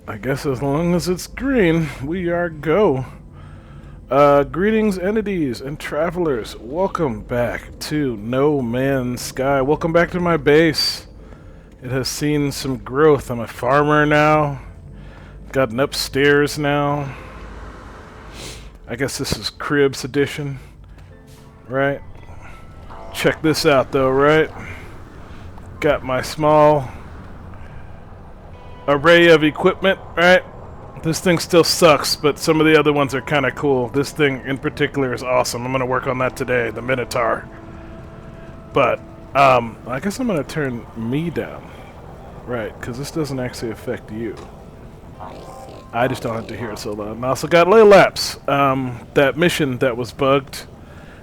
I guess as long as it's green, we are go. Greetings, entities and travelers. Welcome back to No Man's Sky. Welcome back to my base. It has seen some growth. I'm a farmer now. Got an upstairs now. I guess this is Cribs edition, right? Check this out though, right? Got my small array of equipment, right? This thing still sucks, but some of the other ones are kind of cool. This thing in particular is awesome. I'm going to work on that today, the Minotaur. But, I guess I'm going to turn me down. Right, because this doesn't actually affect you. I just don't have to hear it so loud. And I also got Lay Laps. That mission that was bugged,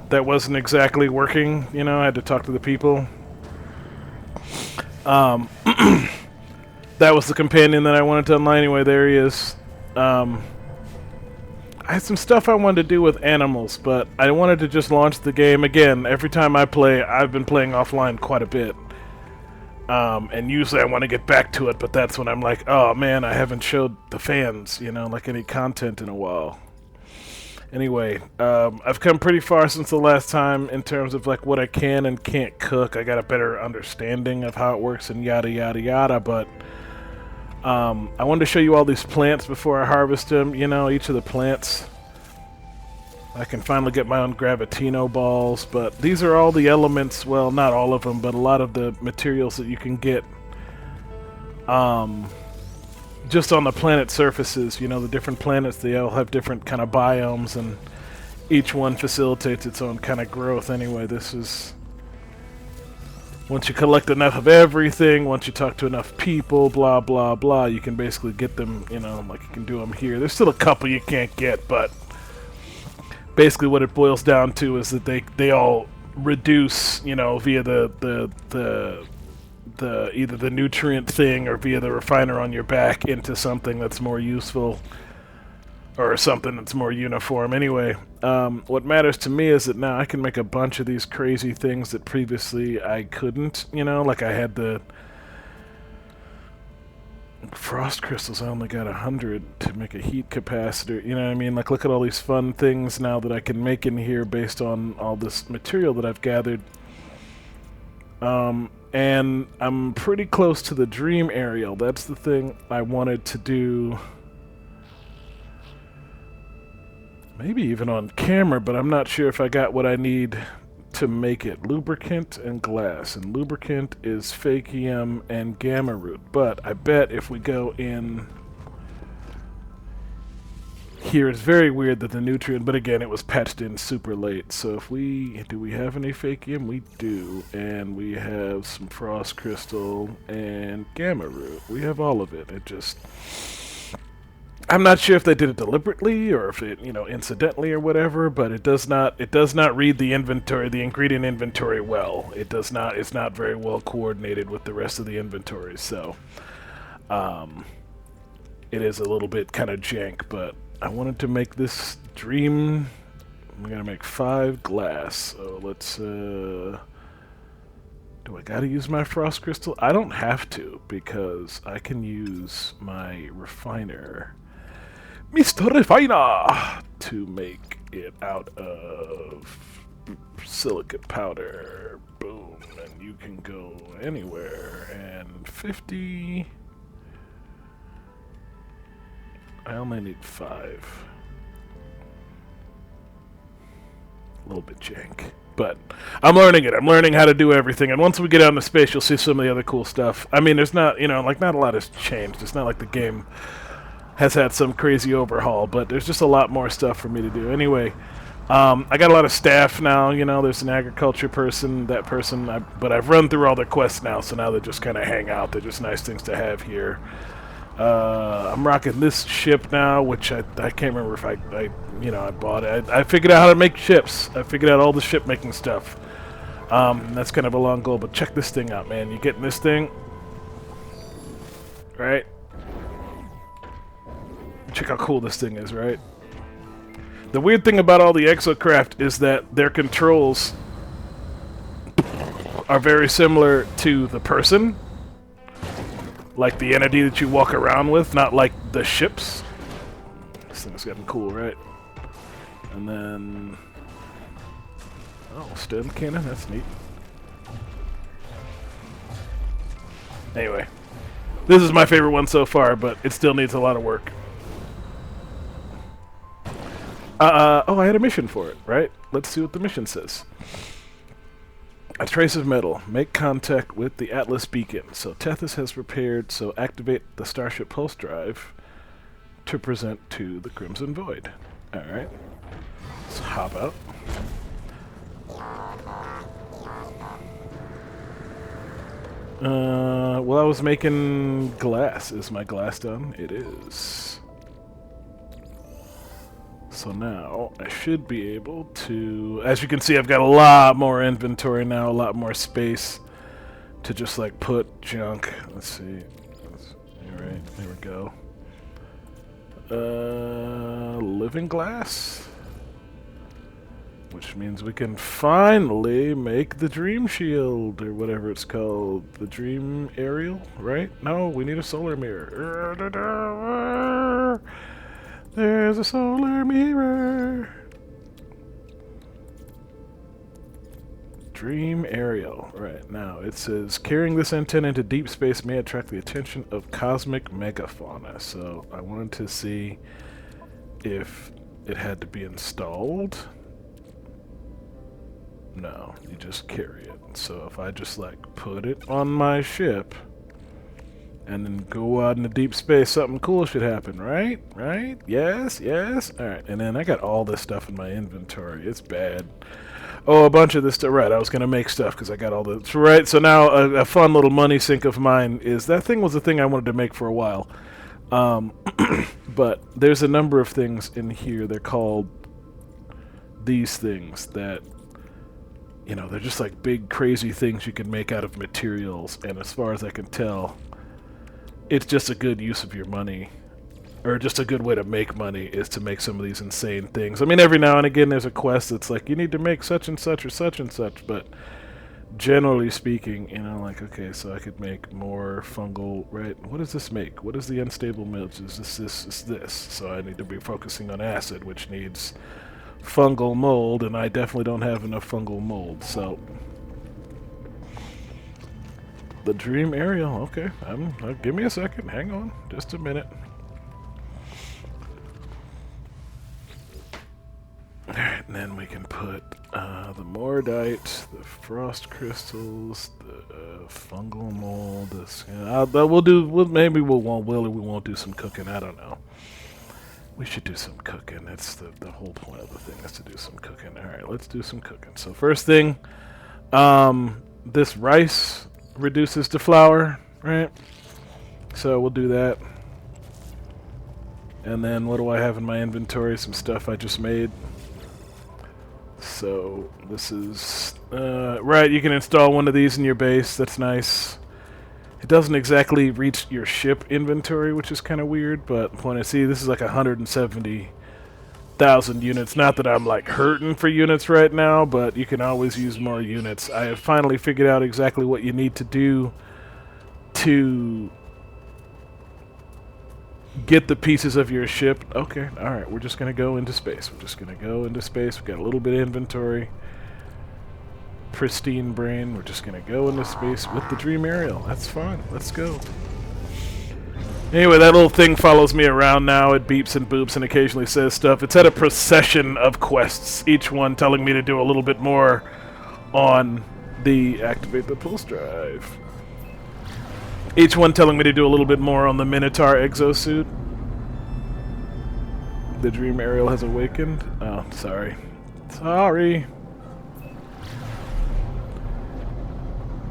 that wasn't exactly working, you know, I had to talk to the people. That was the companion that I wanted to unlock anyway. There he is. I had some stuff I wanted to do with animals, but I wanted to just launch the game. Again, every time I play, I've been playing offline quite a bit. And usually I want to get back to it, but that's when I'm like, oh man, I haven't showed the fans, you know, like any content in a while. Anyway, I've come pretty far since the last time in terms of like what I can and can't cook. I got a better understanding of how it works and yada yada yada, but I wanted to show you all these plants before I harvest them. You know, each of the plants. I can finally get my own Gravitino balls, but these are all the elements, well, not all of them, but a lot of the materials that you can get just on the planet surfaces. You know, the different planets, they all have different kind of biomes, and each one facilitates its own kind of growth. Anyway, this is... once you collect enough of everything, once you talk to enough people, blah, blah, blah, you can basically get them, you know, like you can do them here. There's still a couple you can't get, but basically what it boils down to is that they all reduce, you know, via the either the nutrient thing or via the refiner on your back into something that's more useful or something that's more uniform. Anyway, what matters to me is that now I can make a bunch of these crazy things that previously I couldn't, you know, like I had the frost crystals. I only got 100 to make a heat capacitor, you know what I mean? Like, look at all these fun things now that I can make in here based on all this material that I've gathered. And I'm pretty close to the dream aerial. That's the thing I wanted to do. Maybe even on camera, but I'm not sure if I got what I need to make it. Lubricant and glass. And lubricant is phakium and gamma root. But I bet if we go in here, it's very weird that the nutrient, but again, it was patched in super late. So if do we have any phakium? We do. And we have some frost crystal and gamma root. We have all of it. It just... I'm not sure if they did it deliberately or if it, you know, incidentally or whatever, but it does not read the inventory, the ingredient inventory well. It's not very well coordinated with the rest of the inventory, so it is a little bit kind of jank, but I wanted to make this dream. I'm going to make 5 glass. So let's do I got to use my frost crystal? I don't have to because I can use my refiner, Mr. Refiner, to make it out of silicate powder. Boom. And you can go anywhere. And 50... I only need 5. A little bit jank. But I'm learning it. I'm learning how to do everything. And once we get out into space, you'll see some of the other cool stuff. I mean, there's not, you know, like, not a lot has changed. It's not like the game has had some crazy overhaul, but there's just a lot more stuff for me to do. Anyway, I got a lot of staff now, you know, there's an agriculture person, that person, but I've run through all their quests now, so now they just kind of hang out. They're just nice things to have here. I'm rocking this ship now, which I can't remember if I bought it. I figured out how to make ships. I figured out all the ship making stuff. That's kind of a long goal, but check this thing out, man. You getting this thing? Right? Check how cool this thing is, right? The weird thing about all the exocraft is that their controls are very similar to the person. Like the entity that you walk around with, not like the ships. This thing's getting cool, right? And then... oh, stem cannon, that's neat. Anyway. This is my favorite one so far, but it still needs a lot of work. Oh, I had a mission for it, right? Let's see what the mission says. A trace of metal. Make contact with the Atlas beacon. So Tethys has prepared, so activate the Starship Pulse Drive to present to the Crimson Void. Alright. Let's hop out. Well, I was making glass. Is my glass done? It is. So now, I should be able to... as you can see, I've got a lot more inventory now, a lot more space to just, like, put junk. Let's see. Alright, there we go. Living glass? Which means we can finally make the Dream Shield, or whatever it's called. The Dream Aerial, right? No, we need a solar mirror. There's a solar mirror. Dream Aerial. Right, now it says, carrying this antenna into deep space may attract the attention of cosmic megafauna. So I wanted to see if it had to be installed. No, you just carry it. So if I just like put it on my ship and then go out into deep space, something cool should happen, right? Right? Yes, yes. Alright, and then I got all this stuff in my inventory. It's bad. Oh, a bunch of this stuff. Right, I was going to make stuff because I got all the... right, so now a fun little money sink of mine is... that thing was the thing I wanted to make for a while. But there's a number of things in here. They're called these things that... you know, they're just like big, crazy things you can make out of materials. And as far as I can tell, it's just a good use of your money. Or just a good way to make money is to make some of these insane things. I mean, every now and again there's a quest that's like, you need to make such and such or such and such. But generally speaking, you know, like, okay, so I could make more fungal, right? What does this make? What is the unstable milk? Is this? So I need to be focusing on acid, which needs... fungal mold, and I definitely don't have enough fungal mold, so... the Dream Aerial, okay. Give me a second, hang on, just a minute. Alright, and then we can put the Mordite, the Frost Crystals, the fungal mold, maybe we won't do some cooking, I don't know. We should do some cooking. That's the whole point of the thing, is to do some cooking. Alright, let's do some cooking. So first thing, this rice reduces to flour, right? So we'll do that. And then what do I have in my inventory? Some stuff I just made. So this is... right, you can install one of these in your base. That's nice. It doesn't exactly reach your ship inventory, which is kind of weird, but when I see this is like 170,000 units. Not that I'm like hurting for units right now, but you can always use more units. I have finally figured out exactly what you need to do to get the pieces of your ship. Okay, alright, we're just going to go into space. We're just going to go into space. We've got a little bit of inventory. Pristine brain. We're just gonna go into space with the Dream Aerial. That's fine. Let's go. Anyway, that little thing follows me around now. It beeps and boops and occasionally says stuff. It's had a procession of quests, each one telling me to do a little bit more on the activate the pulse drive. Each one telling me to do a little bit more on the Minotaur exosuit. The Dream Aerial has awakened. Oh, sorry. Sorry.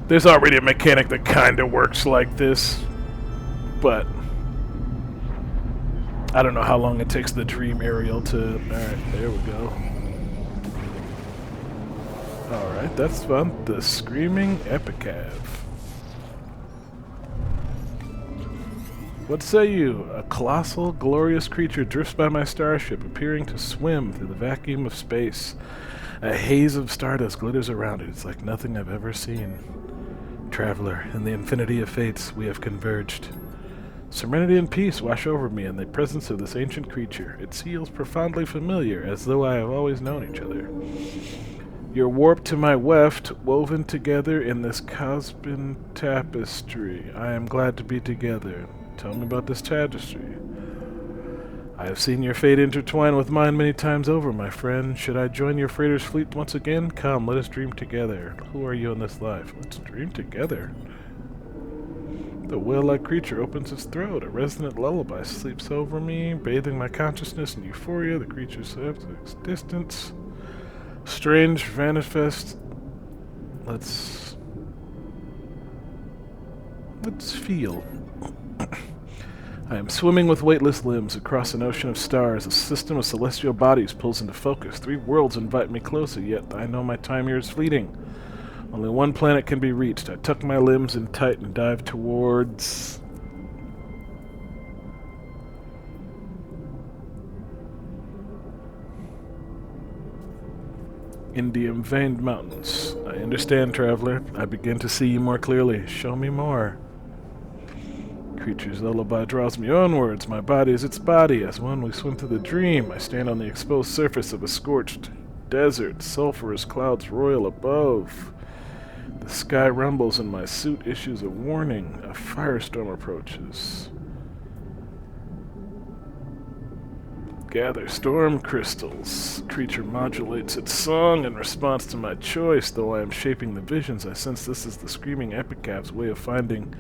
There's already a mechanic that kind of works like this, but I don't know how long it takes the Dream Aerial to... alright, there we go. Alright, that's fun. The Screaming Epicav. What say you? A colossal, glorious creature drifts by my starship, appearing to swim through the vacuum of space. A haze of stardust glitters around it. It's like nothing I've ever seen. Traveler, in the infinity of fates, we have converged. Serenity and peace wash over me in the presence of this ancient creature. It feels profoundly familiar, as though I have always known each other. You're warped to my weft, woven together in this Cosbin tapestry. I am glad to be together. Tell me about this tapestry. I have seen your fate intertwine with mine many times over, my friend. Should I join your freighter's fleet once again? Come, let us dream together. Who are you in this life? Let's dream together. The whale-like creature opens its throat. A resonant lullaby sleeps over me, bathing my consciousness in euphoria. The creature says its distance. Strange manifest. Let's feel. I am swimming with weightless limbs across an ocean of stars. A system of celestial bodies pulls into focus. 3 worlds invite me closer, yet I know my time here is fleeting. Only one planet can be reached. I tuck my limbs in tight and dive towards... Indium veined mountains. I understand, traveler. I begin to see you more clearly. Show me more. Creature's lullaby draws me onwards. My body is its body. As one we swim through the dream. I stand on the exposed surface of a scorched desert. Sulphurous clouds roil above. The sky rumbles and my suit issues a warning. A firestorm approaches. Gather storm crystals. Creature modulates its song in response to my choice. Though I am shaping the visions, I sense this is the screaming epicaph's way of finding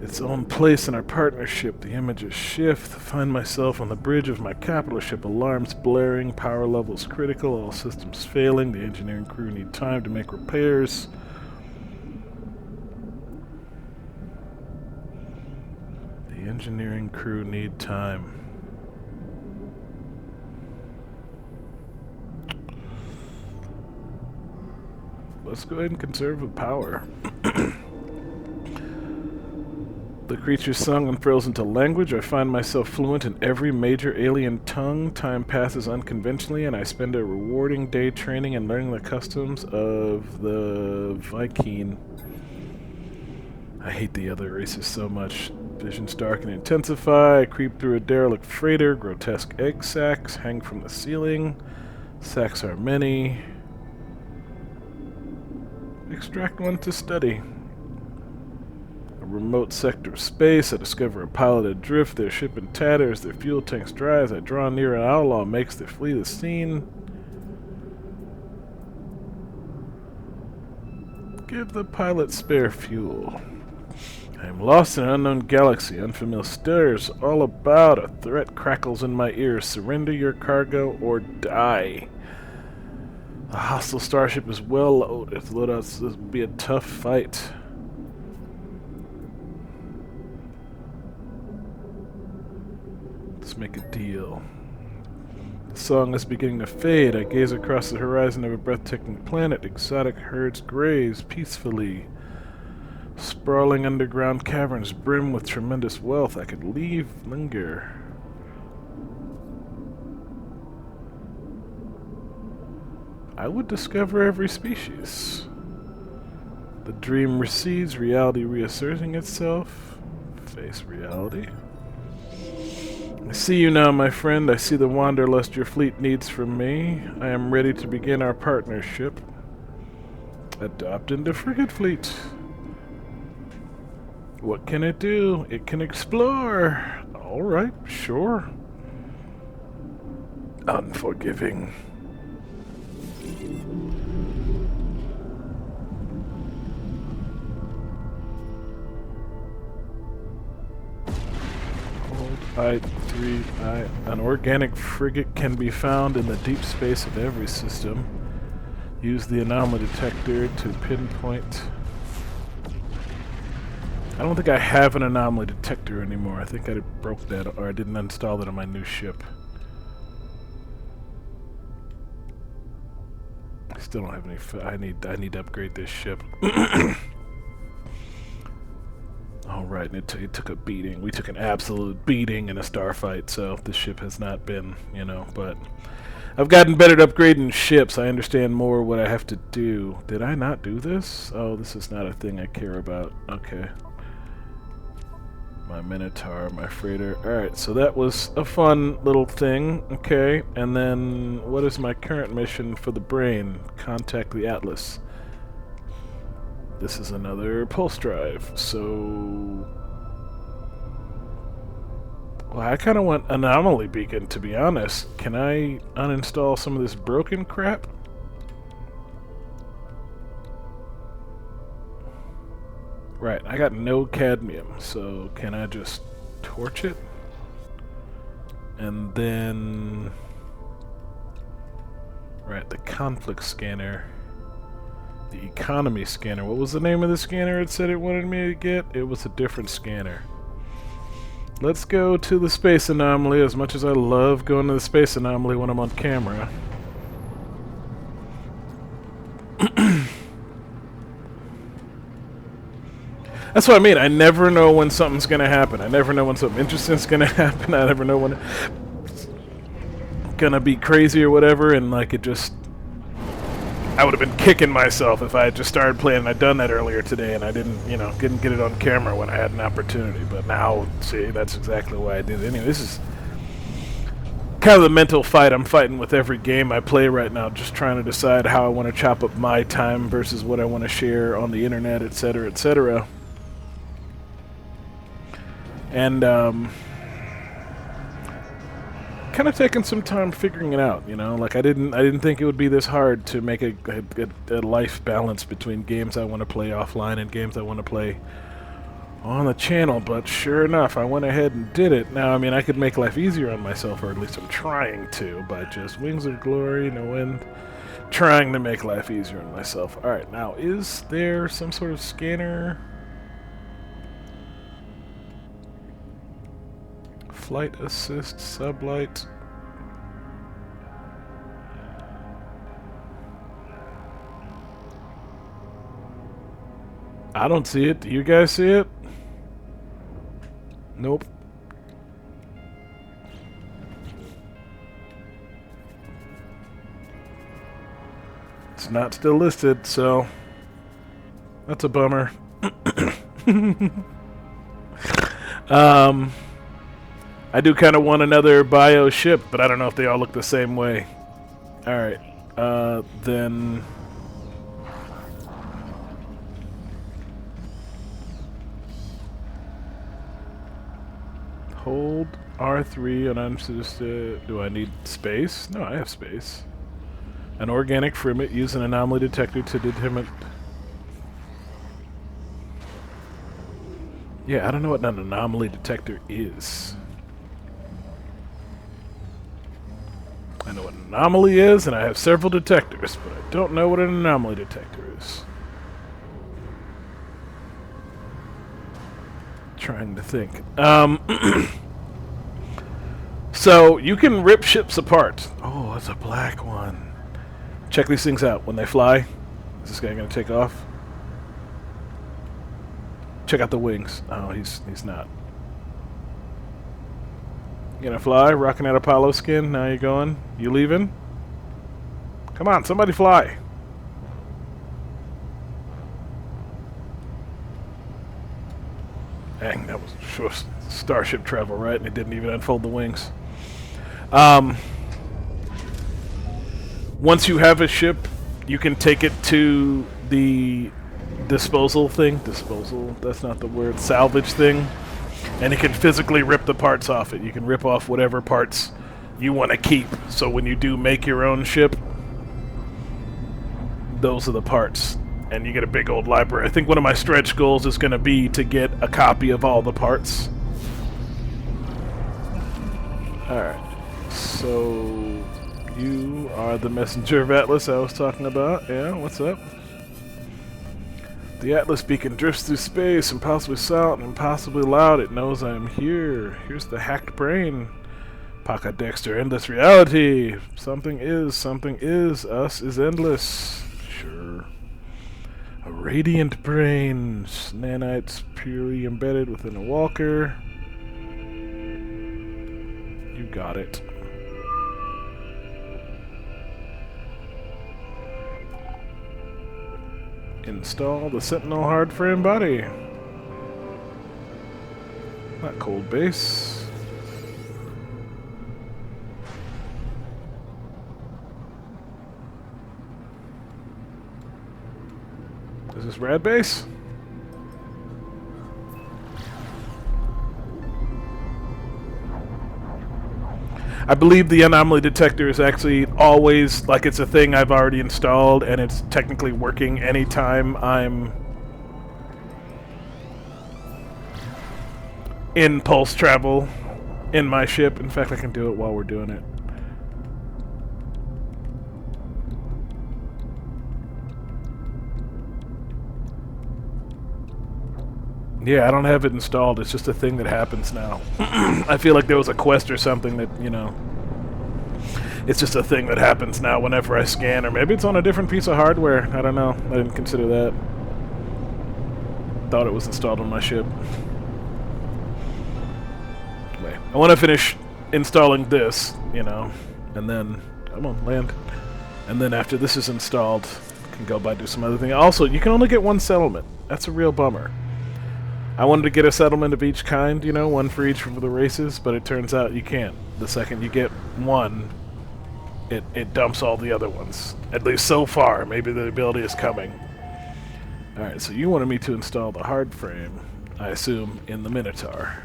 its own place in our partnership. The images shift. I find myself on the bridge of my capital ship. Alarms blaring, power levels critical, all systems failing. The engineering crew need time to make repairs. The engineering crew need time. Let's go ahead and conserve the power. The creature sung unfurls into language. I find myself fluent in every major alien tongue. Time passes unconventionally, and I spend a rewarding day training and learning the customs of the Viking. I hate the other races so much. Visions darken and intensify. I creep through a derelict freighter. Grotesque egg sacs hang from the ceiling. Sacs are many. Extract one to study. A remote sector of space. I discover a pilot adrift, their ship in tatters, their fuel tanks dry. As I draw near, an outlaw makes their flee the scene. Give the pilot spare fuel. I am lost in an unknown galaxy. Unfamiliar stirs all about. A threat crackles in my ears. Surrender your cargo or die. A hostile starship is well loaded. Loadouts, this will be a tough fight. Let's make a deal. The song is beginning to fade. I gaze across the horizon of a breathtaking planet. Exotic herds graze peacefully. Sprawling underground caverns brim with tremendous wealth. I could linger. I would discover every species. The dream recedes, reality reasserting itself. Face reality. I see you now, my friend. I see the wanderlust your fleet needs from me. I am ready to begin our partnership. Adopt into frigate fleet. What can it do? It can explore. Alright, sure. Unforgiving. I3I. An organic frigate can be found in the deep space of every system. Use the anomaly detector to pinpoint. I don't think I have an anomaly detector anymore. I think I broke that, or I didn't install that on my new ship. I still don't have any. I need to upgrade this ship. All right, and it took a beating. We took an absolute beating in a starfight, so this ship has not been, but I've gotten better at upgrading ships. I understand more what I have to do. Did I not do this? Oh, this is not a thing I care about. Okay. My Minotaur, my freighter. Alright, so that was a fun little thing. Okay, and then what is my current mission for the brain? Contact the Atlas. This is another pulse drive, so... Well, I kind of want Anomaly Beacon, to be honest. Can I uninstall some of this broken crap? Right, I got no cadmium, so can I just torch it? And then... Right, the conflict scanner. The economy scanner. What was the name of the scanner it said it wanted me to get? It was a different scanner. Let's go to the space anomaly, as much as I love going to the space anomaly when I'm on camera. That's what I mean. I never know when something's going to happen. I never know when something interesting's going to happen. I never know when it's going to be crazy or whatever, and like it just... I would have been kicking myself if I had just started playing and I'd done that earlier today and I didn't, you know, didn't get it on camera when I had an opportunity. But now, see, that's exactly why I did it. Anyway, this is kind of the mental fight I'm fighting with every game I play right now, just trying to decide how I want to chop up my time versus what I want to share on the internet, etc., etc. And, kind of taking some time figuring it out, you know. Like I didn't think it would be this hard to make a life balance between games I want to play offline and games I want to play on the channel. But sure enough, I went ahead and did it. Now, I mean, I could make life easier on myself, or at least I'm trying to, by just Wings of Glory, no end, trying to make life easier on myself. All right, now is there some sort of scanner? Flight assist, sublight. I don't see it. Do you guys see it? Nope. It's not still listed, so that's a bummer. I do kind of want another bio ship, but I don't know if they all look the same way. Alright, then... Hold R3 and I'm just, do I need space? No, I have space. An organic frigate, use an anomaly detector to determine... Yeah, I don't know what an anomaly detector is. I know what an anomaly is, and I have several detectors, but I don't know what an anomaly detector is. Trying to think. So, you can rip ships apart. Oh, that's a black one. Check these things out. When they fly, is this guy going to take off? Check out the wings. Oh, he's not. You gonna fly? Rocking that Apollo skin? Now you going? You leaving? Come on, somebody fly. Dang, that was sure starship travel, right? And it didn't even unfold the wings. Once you have a ship, you can take it to the disposal thing. Disposal? That's not the word. Salvage thing. And you can physically rip the parts off it. You can rip off whatever parts you want to keep. So when you do make your own ship, those are the parts. And you get a big old library. I think one of my stretch goals is going to be to get a copy of all the parts. Alright. So, you are the messenger of Atlas I was talking about. Yeah, what's up? The Atlas beacon drifts through space, impossibly silent and impossibly loud. It knows I am here. Here's the hacked brain. Paca Dexter, endless reality. Something is. Us is endless. Sure. A radiant brain. Nanites purely embedded within a walker. You got it. Install the Sentinel hard frame body. not cold base. Is this rad base? I believe the anomaly detector is actually always, like, it's a thing I've already installed, and it's technically working anytime I'm in pulse travel in my ship. In fact, I can do it while we're doing it. Yeah, I don't have it installed. It's just a thing that happens now. I feel like there was a quest or something that, you know... It's just a thing that happens now whenever I scan, or maybe it's on a different piece of hardware. I don't know. I didn't consider that. Thought it was installed on my ship. Anyway, I want to finish installing this, you know, and then... Come on, land. And then after this is installed, I can go by do some other thing. Also, you can only get one settlement. That's a real bummer. I wanted to get a settlement of each kind, you know, one for each of the races, but it turns out you can't. The second you get one, it dumps all the other ones. At least so far. Maybe the ability is coming. Alright, so you wanted me to install the hard frame, I assume, in the Minotaur.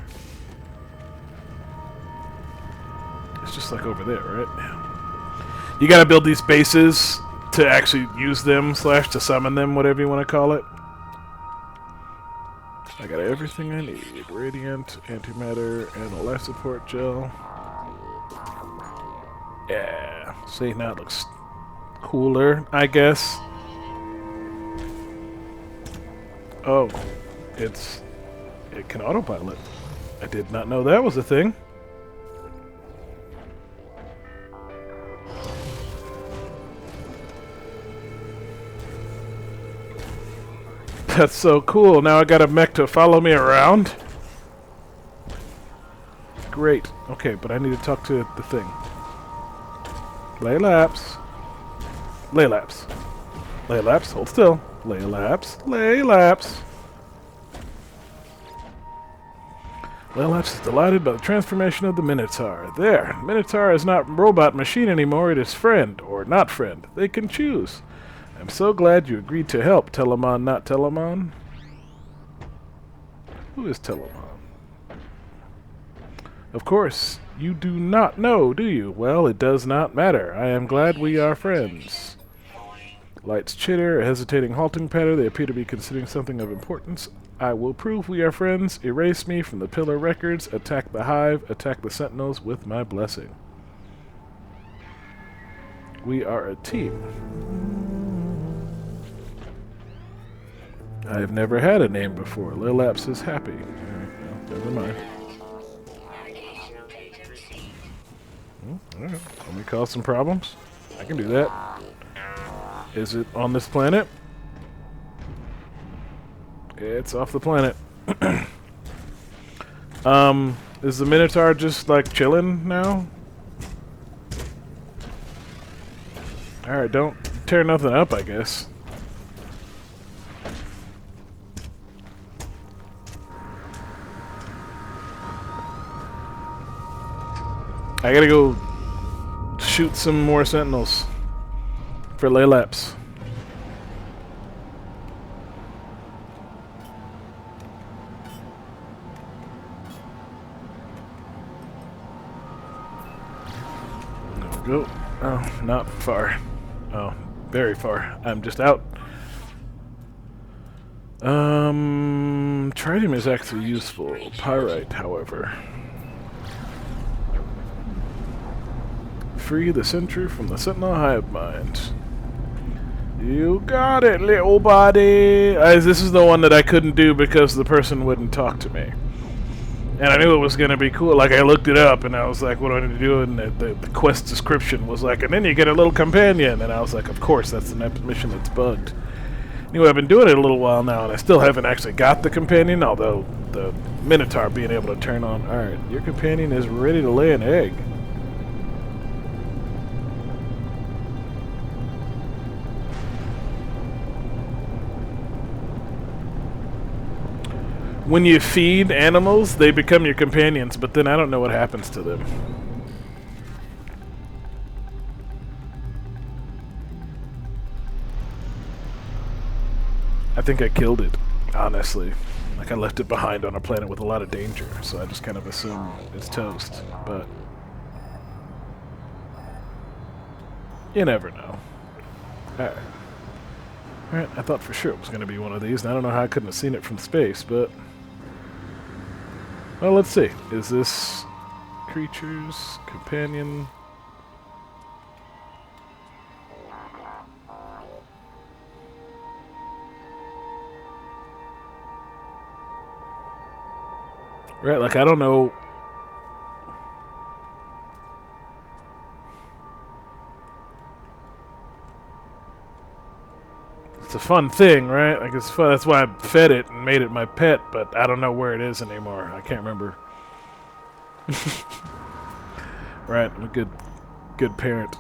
It's just like over there, right? You gotta build these bases to actually use them, / to summon them, whatever you want to call it. I got everything I need. Radiant, antimatter, and a life support gel. Yeah. See, now it looks cooler, I guess. Oh. It can autopilot. I did not know that was a thing. That's so cool. Now I got a mech to follow me around. Great. Okay, but I need to talk to the thing. Lay lapse. Lay lapse. Lay lapse. Hold still. Lay lapse. Lay lapse. Lay lapse is delighted by the transformation of the Minotaur. There. Minotaur is not robot machine anymore. It is friend or not friend. They can choose. I'm so glad you agreed to help, Telemon, not Telemon. Who is Telemon? Of course, you do not know, do you? Well, it does not matter. I am glad we are friends. Lights chitter, a hesitating halting pattern. They appear to be considering something of importance. I will prove we are friends. Erase me from the pillar records. Attack the hive. Attack the sentinels with my blessing. We are a team. I have never had a name before. Lilaps is happy. Alright, well, never mind. Alright, let me cause some problems. I can do that. Is it on this planet? It's off the planet. Is the Minotaur just like chilling now? Alright, don't tear nothing up, I guess. I gotta go shoot some more sentinels for Laylaps. There we go. Oh, not far. Oh, very far. I'm just out. Tritium is actually useful. Pyrite, however. Free the sentry from the sentinel hive mind. You got it, little buddy. This is the one that I couldn't do because the person wouldn't talk to me. And I knew it was going to be cool. Like, I looked it up, and I was like, what do I need to do? And the quest description was like, and then you get a little companion. And I was like, of course, that's the next mission that's bugged. Anyway, I've been doing it a little while now, and I still haven't actually got the companion, although the Minotaur being able to turn on. Alright, your companion is ready to lay an egg. when you feed animals, they become your companions, but then I don't know what happens to them. I think I killed it, honestly. Like, I left it behind on a planet with a lot of danger, so I just kind of assume it's toast, but you never know. Alright. Alright, I thought for sure it was going to be one of these, and I don't know how I couldn't have seen it from space, but... Well, let's see. Is this... creatures, companion... Right, like, I don't know... It's a fun thing, right? Like, it's fun. That's why I fed it and made it my pet, but I don't know where it is anymore. I can't remember. Right, I'm a good parent.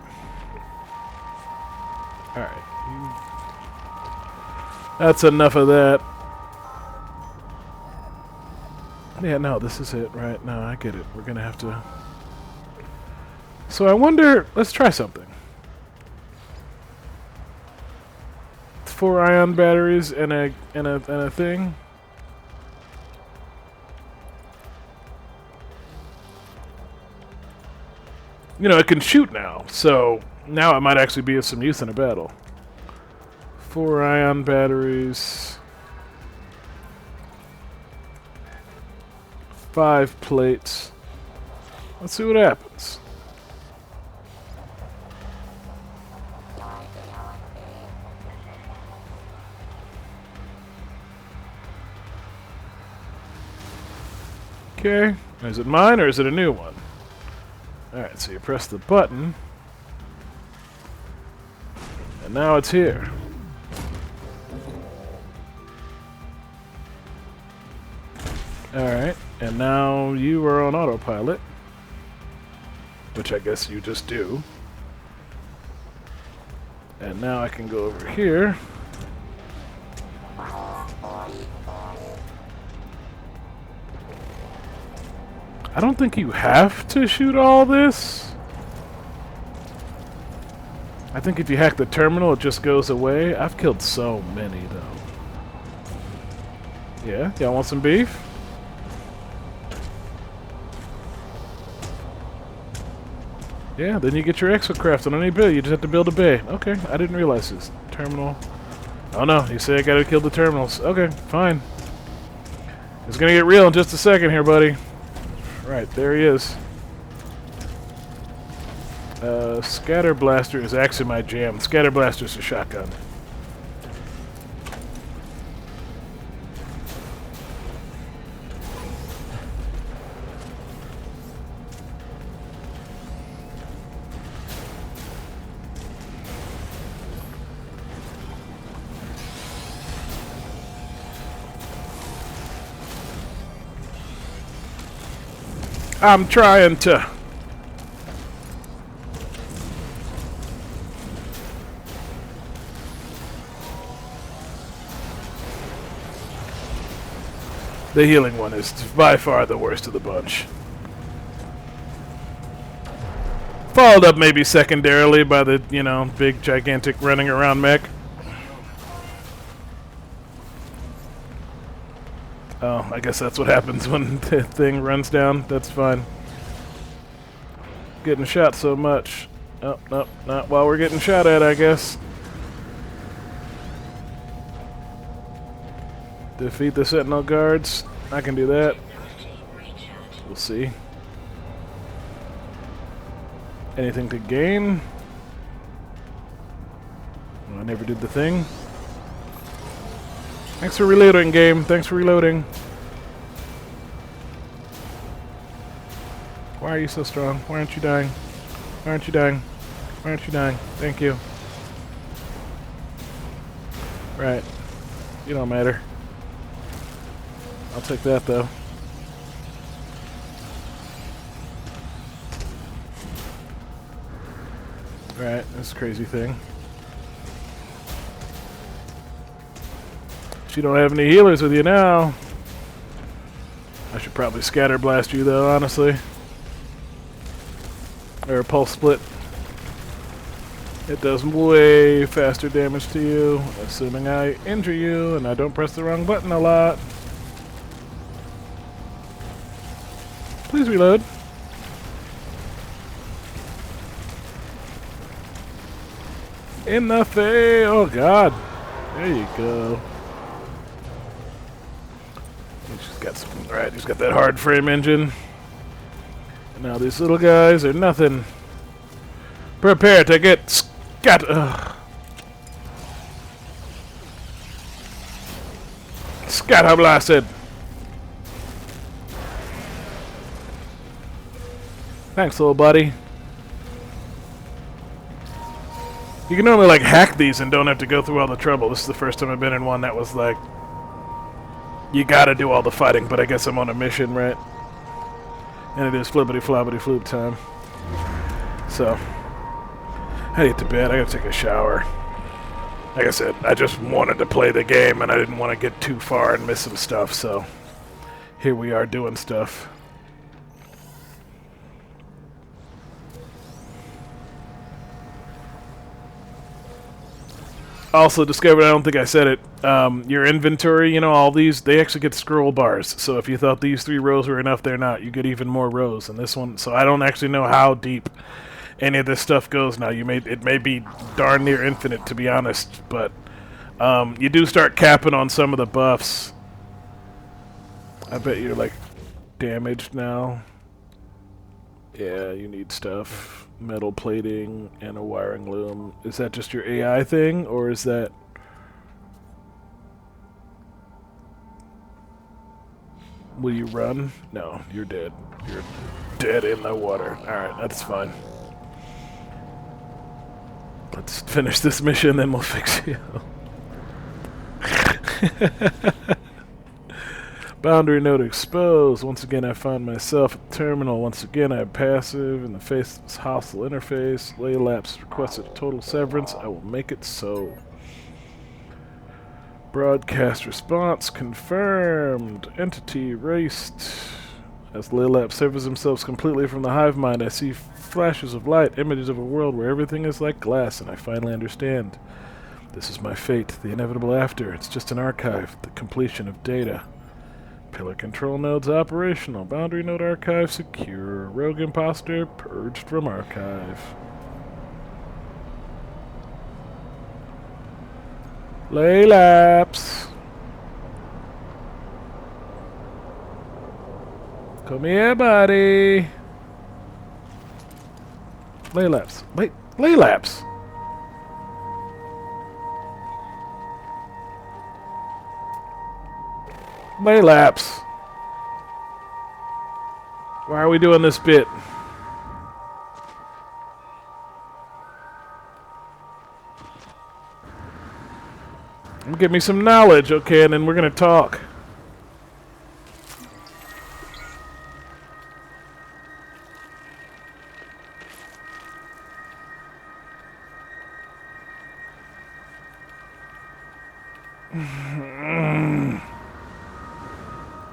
Alright. That's enough of that. Yeah, no, this is it, right? No, I get it. We're gonna have to... So I wonder... Let's try something. 4 ion batteries and a thing. You know, it can shoot now, so now it might actually be of some use in a battle. 4 ion batteries. 5 plates. Let's see what happens. Okay. Is it mine or is it a new one? Alright, so you press the button. And now it's here. Alright, and now you are on autopilot. Which I guess you just do. And now I can go over here. I don't think you have to shoot all this. I think if you hack the terminal, it just goes away. I've killed so many, though. Yeah? Y'all want some beef? Yeah, then you get your exocraft on any bill. You just have to build a bay. Okay, I didn't realize this. Terminal. Oh no, you say I gotta kill the terminals. Okay, fine. It's gonna get real in just a second here, buddy. Right, there he is. Scatter Blaster is actually my jam. Scatter Blaster's a shotgun. I'm trying to... The healing one is by far the worst of the bunch. Followed up maybe secondarily by the, you know, big gigantic running around mech. Oh, I guess that's what happens when the thing runs down. That's fine. Getting shot so much. Oh, no, not while we're getting shot at, I guess. Defeat the Sentinel guards. I can do that. We'll see. Anything to gain? Well, I never did the thing. Thanks for reloading, game. Thanks for reloading. Why are you so strong? Why aren't you dying? Why aren't you dying? Why aren't you dying? Thank you. Right. You don't matter. I'll take that, though. Right, this crazy thing. You don't have any healers with you now. probably scatter blast you though, honestly. Or a pulse split. It does way faster damage to you, assuming I injure you and I don't press the wrong button a lot. Please reload. In the face! Oh god. There you go. He's just got some. Alright, he's got that hard frame engine. And now these little guys are nothing. Prepare to get scatter blasted. Thanks, little buddy. You can normally like hack these and don't have to go through all the trouble. This is the first time I've been in one that was like, you gotta do all the fighting, but I guess I'm on a mission, right? And it is flippity floppity floop time. So, I get to bed, I gotta take a shower. Like I said, I just wanted to play the game and I didn't want to get too far and miss some stuff, so here we are doing stuff. Also discovered, I don't think I said it, your inventory, you know, all these, they actually get scroll bars. So if you thought these 3 rows were enough, they're not. You get even more rows. And this one, so I don't actually know how deep any of this stuff goes now. It may be darn near infinite, to be honest. But you do start capping on some of the buffs. I bet you're, like, damaged now. Yeah, you need stuff. Metal plating and a wiring loom. Is that just your AI thing, or is that... Will you run? No, you're dead. You're dead in the water. Alright, that's fine. Let's finish this mission, then we'll fix you. Boundary node exposed. Once again, I find myself at the terminal. Once again, I am passive in the face of this hostile interface. Laylapse requested a total severance. I will make it so. Broadcast response confirmed. Entity erased. As Laylapse severs themselves completely from the hive mind, I see flashes of light, images of a world where everything is like glass, and I finally understand. This is my fate, the inevitable after. It's just an archive, the completion of data. Pillar control nodes operational. Boundary node archive secure. Rogue imposter purged from archive. Laylapse. Come here, buddy. Laylapse. Wait, Laylapse. Laylapse. Why are we doing this bit? Give me some knowledge, okay, and then we're gonna talk.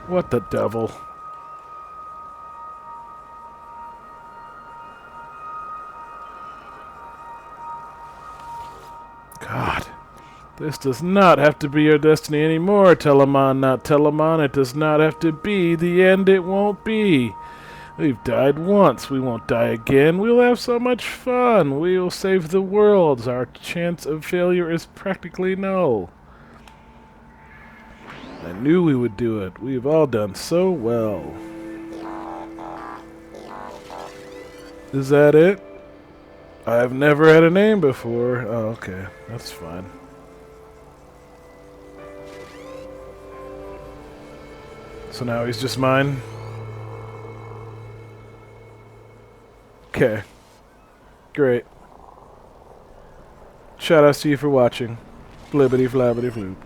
What the devil? God. This does not have to be your destiny anymore, Telemon, not Telemon. It does not have to be the end. It won't be. We've died once. We won't die again. We'll have so much fun. We'll save the world. Our chance of failure is practically null. I knew we would do it. We've all done so well. Is that it? I've never had a name before. Oh, okay. That's fine. So now he's just mine? Okay. Great. Shoutouts to you for watching. Flibbity flabbity floop.